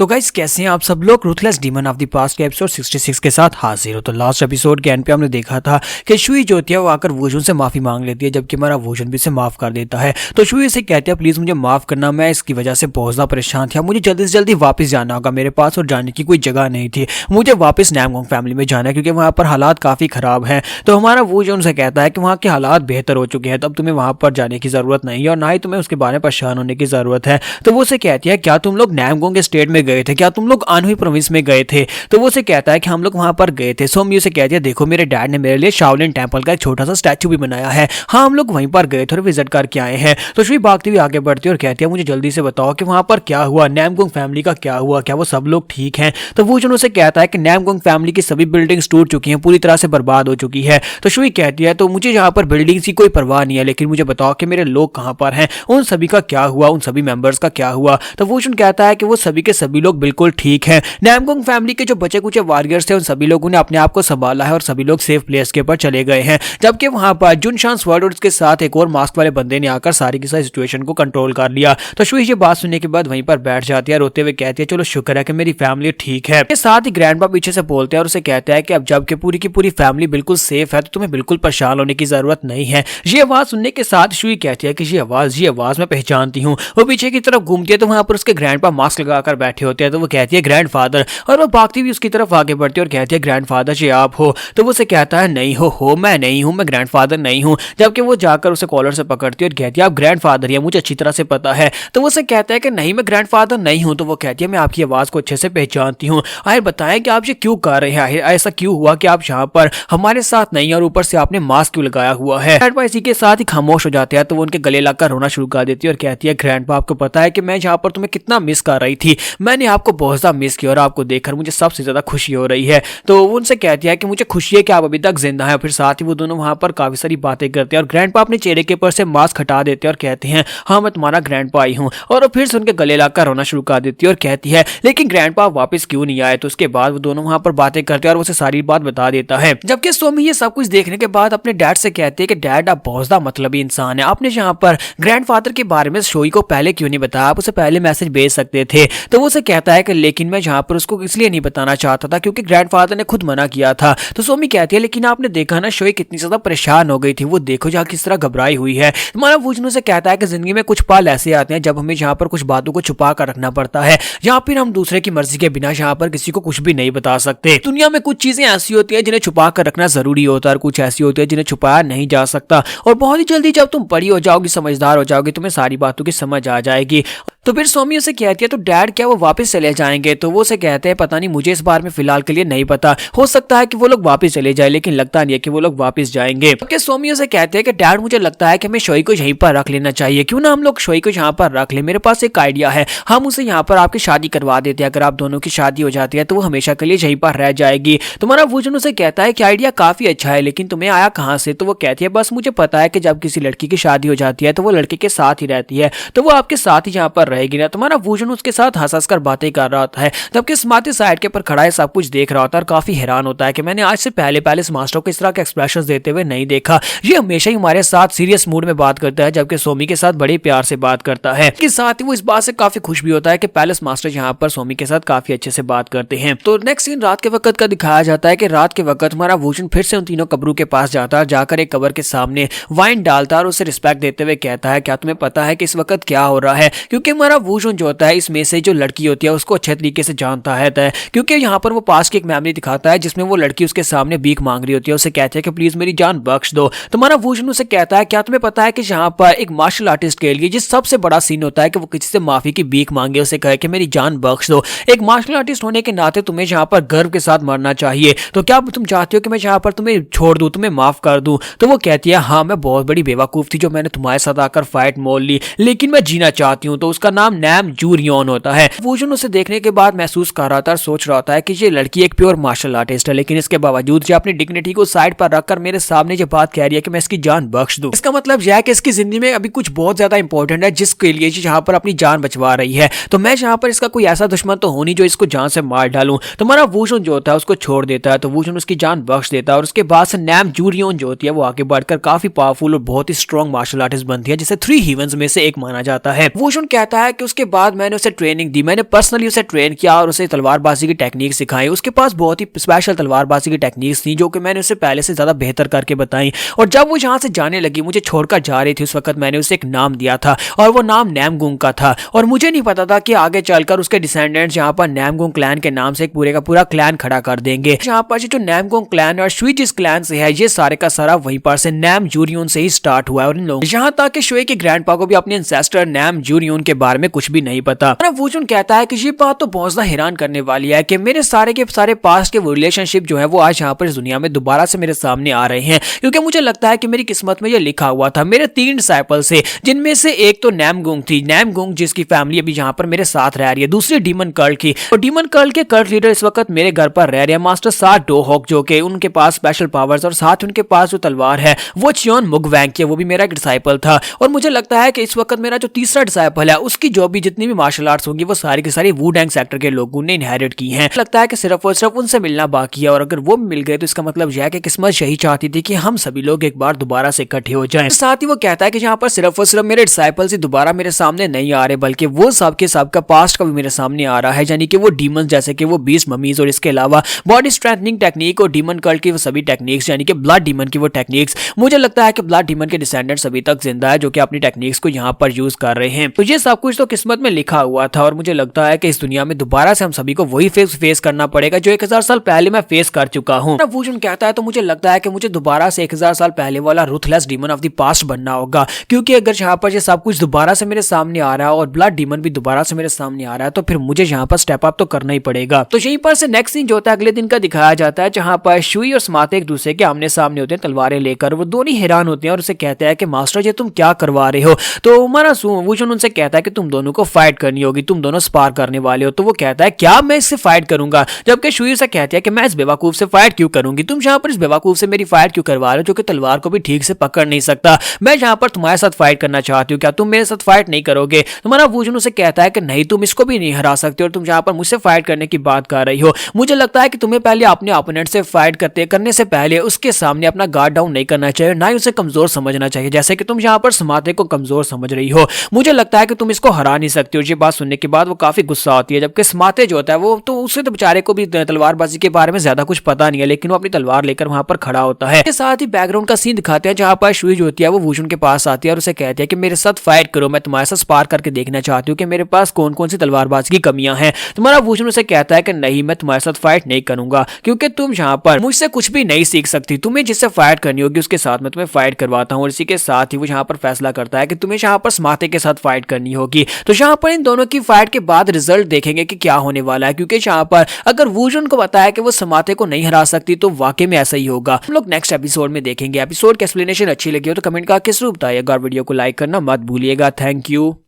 तो गाइस कैसे हैं आप सब लोग। Ruthless demon of the past के एपिसोड 66 के साथ हाजिर हो। तो लास्ट एपिसोड के एंड पे हमने देखा था कि शुई जो होती है वो आकर वोजन से माफी मांग लेती है, जबकि हमारा वोजन भी इसे माफ कर देता है। तो शुई से कहते हैं प्लीज मुझे माफ करना, मैं इसकी वजह से बहुत ज्यादा परेशान था, मुझे जल्दी से जल्दी वापस जाना होगा, मेरे पास और जाने की कोई जगह नहीं थी, मुझे वापस नैमगोंग फैमिली में जाना है क्योंकि वहाँ पर हालात काफी खराब है। तो हमारा वोजन से कहता है कि वहाँ के हालात बेहतर हो चुके हैं, तब तुम्हें वहाँ पर जाने की जरूरत नहीं है और ना ही तुम्हें उसके बारे में परेशान होने की जरूरत है। तो वो उसे कहती है क्या तुम लोग नैमगोंग के स्टेट में गए थे, क्या तुम लोग अनहुई प्रोविंस में गए थे। तो वो उसे कहता है कि हम लोग वहां पर गए थे। सो म्यू से कहती है देखो मेरे डैड ने मेरे लिए शाओलिन टेंपल का एक छोटा सा स्टैचू भी बनाया है, हाँ हम लोग वहीं पर गए थे और विजिट करके आए हैं। तो शुई भागती हुई आगे बढ़ती है और कहती है मुझे जल्दी से बताओ कि वहां पर क्या हुआ, नैमगोंग फैमिली का क्या हुआ, क्या वो सब लोग ठीक हैं। तो वो उसे कहता है कि नैमगोंग फैमिली की सभी बिल्डिंग्स टूट चुकी हैं, पूरी तरह से बर्बाद हो चुकी है। तो शुई कहती है तो मुझे यहाँ पर बिल्डिंग्स की कोई परवाह नहीं है, लेकिन मुझे बताओ कि मेरे लोग कहाँ पर हैं, उन सभी का क्या हुआ, उन सभी मेंबर्स का क्या हुआ। तो वो कहता है कि वो सभी के सभी लोग बिल्कुल ठीक हैं, नैमगोंग फैमिली के जो बचे कुछ वॉरियर्स थे उन सभी लोगों ने अपने आप को संभाला है और सभी लोग सेफ प्लेस के ऊपर चले गए हैं। जबकि वहां पर जुनशान स्वर्ड और उसके साथ एक और मास्क वाले बंदे ने आकर सारी की सारी सिचुएशन को कंट्रोल कर लिया। तो शुई ये बात सुनने के बाद वहीं पर बैठ जाती है, रोते हुए कहती है चलो शुक्र है कि मेरी फैमिली ठीक है। इसके साथ ही ग्रैंडपा पीछे से बोलते हैं और उसे कहता है कि अब जबकि पूरी की पूरी फैमिली बिल्कुल सेफ है तो तुम्हें बिल्कुल परेशान होने की जरूरत नहीं है। ये आवाज सुनने के साथ शुई कहती है कि ये आवाज मैं पहचानती हूँ। वो पीछे की तरफ घूमती है तो वहां पर उसके ग्रैंडपा मास्क लगाकर बैठे होते हैं। तो वो कहती है ग्रैंडफादर, और वो भागती हुई उसकी तरफ आगे बढ़ती है और कहती है ग्रैंडफादर जी आप हो। तो वो उसे कहता है नहीं हो मैं नहीं हूँ, मैं ग्रैंडफादर नहीं हूँ। जबकि वो जाकर उसे कॉलर से पकड़ती है और कहती है आप ग्रैंडफादर ही हैं, मुझे अच्छी तरह से पता है। तो वो उसे कहता है कि नहीं मैं ग्रैंडफादर नहीं हूँ। तो वो कहती है मैं आपकी आवाज को अच्छे से पहचानती हूँ, आखिर बताएं कि आप ये क्यों कर रहे हैं, आखिर ऐसा क्यों हुआ कि आप यहाँ पर हमारे साथ नहीं और ऊपर से आपने मास्क क्यों लगाया हुआ है। ग्रैंडपा इसी के साथ ही खामोश हो जाते हैं। तो वो उनके गले लगकर रोना शुरू कर देती है और कहती है ग्रैंडपा आपको पता है कि मैं यहाँ पर तुम्हें कितना मिस कर रही थी, मैंने आपको बहुत ज्यादा मिस किया और आपको देखकर मुझे सबसे ज्यादा खुशी हो रही है। तो वो उनसे कहती है कि मुझे खुशी है कि आप अभी तक जिंदा हैं। फिर साथ ही वो दोनों वहां पर काफी सारी बातें करते हैं और ग्रैंडपा अपने चेहरे के ऊपर से मास्क हटा देते हैं और कहते हैं हाँ मैं तुम्हारा ग्रैंडपा आई हूँ। और फिर से उनके गले लगकर रोना शुरू कर देती है और कहती है लेकिन ग्रैंडपा वापस क्यों नहीं आए। तो उसके बाद वो दोनों वहां पर बातें करते हैं और उसे सारी बात बता देता है। जबकि सोमी ये सब कुछ देखने के बाद अपने डैड से कहते हैं कि डैड आप बहुत ज्यादा मतलबी इंसान है, आपने यहाँ पर ग्रैंडफादर के बारे में शोई को पहले क्यों नहीं बताया, आप उसे पहले मैसेज भेज सकते थे। तो वो उसे कहता है कि लेकिन मैं यहाँ पर उसको इसलिए नहीं बताना चाहता था क्योंकि ग्रैंडफादर ने खुद मना किया था। तो सोमी कहती है लेकिन आपने देखा ना शोई कितनी ज्यादा परेशान हो गई थी, वो देखो जहाँ किस तरह घबराई हुई है। तुम्हारा वुजन से कहता है कि जिंदगी में कुछ पल ऐसे आते हैं जब हमें यहाँ पर कुछ बातों को छुपा कर रखना पड़ता है, जहाँ पर हम दूसरे की मर्जी के बिना यहाँ पर किसी को कुछ भी नहीं बता सकते। दुनिया में कुछ चीजें ऐसी होती है जिन्हें छुपा कर रखना जरूरी होता है और कुछ ऐसी होती है जिन्हें छुपाया नहीं जा सकता। और बहुत ही जल्दी जब तुम बड़ी हो जाओगी, समझदार हो जाओगी, तुम्हें सारी बातों की समझ आ जाएगी। तो फिर सोमी उसे कहती है तो डैड क्या वो वापस चले जाएंगे। तो वो उसे कहते हैं पता नहीं, मुझे इस बारे में फिलहाल के लिए नहीं पता, हो सकता है कि वो लोग वापस चले जाए लेकिन लगता नहीं है कि वो लोग वापस जाएंगे। तो सोमी उसे कहते हैं कि डैड मुझे लगता है कि हमें शोई को यहीं पर रख लेना चाहिए, क्यों ना हम लोग शोई को यहाँ पर रख ले, मेरे पास एक आइडिया है, हम उसे यहाँ पर आपकी शादी करवा देते हैं, अगर आप दोनों की शादी हो जाती है तो वो हमेशा के लिए यहीं पर रह जाएगी। तुम्हारा वुजन उसे कहता है कि आइडिया काफी अच्छा है लेकिन तुम्हें आया कहाँ से। तो वो कहती है बस मुझे पता है कि जब किसी लड़की की शादी हो जाती है तो वो लड़के के साथ ही रहती है, तो वो आपके साथ ही यहाँ पर रहेगी ना। तुम्हारा वुजन उसके साथ हंस कर बातें कर रहा होता है, जबकि स्मार्टी साइड के पर खड़ा है सब कुछ देख रहा होता है और काफी हैरान होता है कि मैंने आज से पहले इस मास्टर को इस तरह के एक्सप्रेशंस देते हुए नहीं देखा, ये हमेशा ही हमारे साथ सीरियस मूड में बात करता है जबकि सोमी के साथ बड़े प्यार से बात करता है। इसके साथ ही वो इस बात से काफी खुश भी होता है कि पैलेस मास्टर यहाँ पर सोमी के साथ काफी अच्छे से बात करते हैं। तो नेक्स्ट सीन रात के वक्त का दिखाया जाता है कि रात के वक्त हमारा वुजन फिर से उन तीनों कब्रों के पास जाता है, जाकर एक कब्र के सामने वाइन डालता है और उसे रिस्पेक्ट देते हुए कहता है क्या तुम्हें पता है कि इस वक्त क्या हो रहा है, क्योंकि हमारा वुजन जो होता है इसमें से जो लड़की होती है उसको अच्छे तरीके से जानता है, क्योंकि यहाँ पर वो पास की एक मेमोरी दिखाता है जिसमें वो लड़की उसके सामने भीख मांग रही होती है, उसे कहती है कि प्लीज मेरी जान बख्श दो। तुम्हारा वुजन उसे कहता है क्या तुम्हें पता है कि यहाँ पर एक मार्शल आर्टिस्ट के लिए जिस सबसे बड़ा सीन होता है कि वो किसी से माफी की भीख मांगे, उसे कहे कि मेरी जान बख्श दो। एक मार्शल आर्टिस्ट होने के नाते तुम्हें यहाँ पर गर्व के साथ मरना चाहिए, तो क्या तुम चाहते हो कि मैं यहाँ पर तुम्हें छोड़ दूं, तुम्हें माफ कर दूं। तो वो कहती है हाँ मैं बहुत बड़ी बेवकूफ थी जो मैंने तुम्हारे साथ आकर फाइट मोल ली, लेकिन मैं जीना चाहती हूँ। तो उसका नाम नैम जूरियन होता है। वुजन उसे देखने के बाद महसूस कर रहा था और सोच रहा था कि ये लड़की एक प्योर मार्शल आर्टिस्ट है, लेकिन इसके बावजूद जो अपनी डिग्निटी को साइड पर रखकर मेरे सामने जो बात कह रही है कि मैं इसकी जान बख्श दूं, इसका मतलब यह है कि इसकी जिंदगी में अभी कुछ बहुत ज्यादा इंपॉर्टेंट है जिसके लिए यहाँ पर अपनी जान बचवा रही है। तो मैं यहाँ पर इसका कोई ऐसा दुश्मन तो हो नहीं जो इसको जान से मार डालूं। तो हमारा वुजन जो होता है उसको छोड़ देता है, तो वुजन उसकी जान बख्श देता है और उसके बाद से नैम जूरियन जो होती है वो आगे बढ़कर काफी पावरफुल और बहुत ही स्ट्रॉन्ग मार्शल आर्टिस्ट बनती है, जिसे 3 हीवंस में से एक माना जाता है। वुजन कहता है कि उसके बाद मैंने उसे ट्रेनिंग दी, मैंने पर्सनली उसे ट्रेन किया और उसे तलवारबाजी की टेक्निक सिखाई। उसके पास बहुत ही स्पेशल तलवारबाजी की टेक्निक्स थी जो कि मैंने उसे पहले से ज्यादा बेहतर करके बताई। और जब वो यहाँ से जाने लगी, मुझे छोड़कर जा रही थी, उस वक्त मैंने उसे एक नाम दिया था और वो नाम नैमगुंग का था। और मुझे नहीं पता था कि आगे चलकर उसके डिसेंडेंट्स यहाँ पर नैमगुंग क्लैन के नाम से एक पूरे का पूरा क्लैन खड़ा कर देंगे। यहाँ पर जो नैमगुंग क्लैन और शुई जिस क्लैन से है, ये सारे का सारा वहीं पर से नैम जूरियन से ही स्टार्ट हुआ है। और इन लोगों यहाँ तक कि शुई के ग्रैंडपा को भी अपने एंसेस्टर नैम जूरियन के बारे में कुछ भी नहीं पता। वुजुन कहता है कि ये बात तो बहुत ज्यादा हैरान करने वाली है कि मेरे सारे के सारे पास्ट के रिलेशनशिप जो है वो आज यहाँ पर इस दुनिया में दोबारा से मेरे सामने आ रहे हैं, क्योंकि मुझे लगता है कि मेरी किस्मत में ये लिखा हुआ था। मेरे 3 डिसाइपल से, जिनमें से एक तो नैमगुंग थी, नैमगुंग जिसकी फैमिली अभी यहाँ पर मेरे साथ रह रही है। दूसरी डीमन कर्ल की, और डीमन कर्ल के कर्ल लीडर इस वक्त मेरे घर पर रह रहे हैं, मास्टर सात डोहॉक, जो कि उनके पास स्पेशल पावर्स और साथ उनके पास जो तलवार है वो चियोन मुगवैंग की, वो भी मेरा एक डिसाइपल था। और मुझे लगता है कि इस वक्त मेरा जो तीसरा डिसाइपल है उसकी जो भी जितनी भी मार्शल आर्ट्स होंगी वो सारी की सारी वुडैंग सेक्टर के लोगों ने इनहेरिट की हैं। लगता है कि सिर्फ और सिर्फ उनसे मिलना बाकी है, और अगर वो मिल गए तो इसका मतलब यह है कि किस्मत यही चाहती थी कि हम सभी लोग एक बार दोबारा से इकट्ठे हो जाएं। साथ ही वो कहता है कि यहाँ पर सिर्फ और सिर्फ मेरे डिसाइपल्स ही दोबारा मेरे सामने नहीं आ रहे, बल्कि वो सबके सबका पास्ट का भी मेरे सामने आ रहा है, यानी कि वो डीमंस जैसे कि वो 20 ममीज और इसके अलावा बॉडी स्ट्रेंथनिंग टेक्निक और डीमन कर्ल की वो सभी टेक्निक्स, यानी कि ब्लड डीमन की वो टेक्निक्स। मुझे लगता है कि ब्लड डीमन के डिसेंडेंट्स अभी तक जिंदा है जो कि अपनी टेक्निक्स को यहाँ पर यूज कर रहे हैं। तो ये सब कुछ तो किस्मत में लिखा हुआ था, और मुझे लगता है कि इस दुनिया में दोबारा से हम सभी को वही फेस करना पड़ेगा जो 1000 साल पहले मैं फेस कर चुका हूँ। वुजुन कहता है तो मुझे लगता है कि मुझे दोबारा से 1000 साल पहले वाला ruthless demon of the past बनना होगा, क्योंकि अगर यहाँ पर ये सब कुछ दोबारा से मेरे सामने आ रहा है और ब्लड डीमन भी दोबारा से मेरे सामने आ रहा है, तो फिर मुझे यहाँ पर स्टेप अप तो करना ही पड़ेगा। तो यहीं पर से नेक्स्ट सीन जो होता है अगले दिन का दिखाया जाता है, जहाँ पर शुई और स्मार्ट एक दूसरे के आमने सामने होते हैं तलवारें लेकर। वो दोनों हैरान होते हैं और उसे कहते हैं कि मास्टर जी तुम क्या करवा रहे हो। तो हमारा वुजुन उनसे कहता है कि तुम दोनों को फाइट करनी होगी, तुम दोनों स्पार करने वाले हो। तो वो कहता है क्या मैं इससे फाइट करूंगा, जबकि शुई से कहती है कि मैं इस बेवकूफ से फाइट क्यों करूंगी, तुम यहाँ पर इस बेवकूफ से मेरी फाइट क्यों करवा रहे हो जो कि तलवार को भी ठीक से पकड़ नहीं सकता। मैं यहाँ पर तुम्हारे साथ फाइट करना चाहती हूँ, क्या तुम मेरे साथ फाइट नहीं करोगे। तुम्हारा वुजुन उसे कहता है कि नहीं, तुम इसको भी नहीं हरा सकते और तुम यहाँ पर मुझसे फाइट करने की बात कर रही हो। मुझे लगता है कि तुम्हें पहले अपने ओपोनेंट से फाइट करने से पहले उसके सामने अपना गार्ड डाउन नहीं करना चाहिए, ना ही उसे कमजोर समझना चाहिए, जैसे कि तुम यहाँ पर समाते को कमजोर समझ रही हो। मुझे लगता है कि तुम इसको हरा नहीं सकती हो। ये बात सुनने के बाद वो काफी गुस्सा होती है, जबकि समाते जो होता है वो तो उसे तो बेचारे को भी तलवारबाजी के बारे में ज्यादा कुछ पता नहीं है, लेकिन वो अपनी तलवार लेकर वहां पर खड़ा होता है। इसके साथ ही बैकग्राउंड का सीन दिखाते हैं जहां पर शुई जो होती है वो वुजुन के पास आती है और उसे कहती है कि मेरे साथ फाइट करो, मैं तुम्हारे साथ स्पार करके देखना चाहती हूँ कि मेरे पास कौन कौन सी तलवारबाजी की कमियां हैं। तुम्हारा वुजुन उसे कहता है कि नहीं, मैं तुम्हारे साथ फाइट नहीं करूंगा, क्योंकि तुम यहाँ पर मुझसे कुछ भी नहीं सीख सकती। तुम्हें जिससे फाइट करनी होगी उसके साथ मैं तुम्हें फाइट करवाता हूँ। और इसी के साथ ही वो यहाँ पर फैसला करता है कि तुम्हें यहाँ पर समाते के साथ फाइट करनी होगी। तो यहाँ पर इन दोनों की फाइट के बाद रिजल्ट देखेंगे कि क्या होने वाला है, क्योंकि यहाँ पर अगर वुजुन को बताया कि वो समाते को नहीं हरा सकती तो वाकई में ऐसा ही होगा। हम लोग नेक्स्ट एपिसोड में देखेंगे। एपिसोड की एक्सप्लेनेशन अच्छी लगी हो तो कमेंट करके जरूर बताइएगा और वीडियो को लाइक करना मत भूलिएगा। Thank you.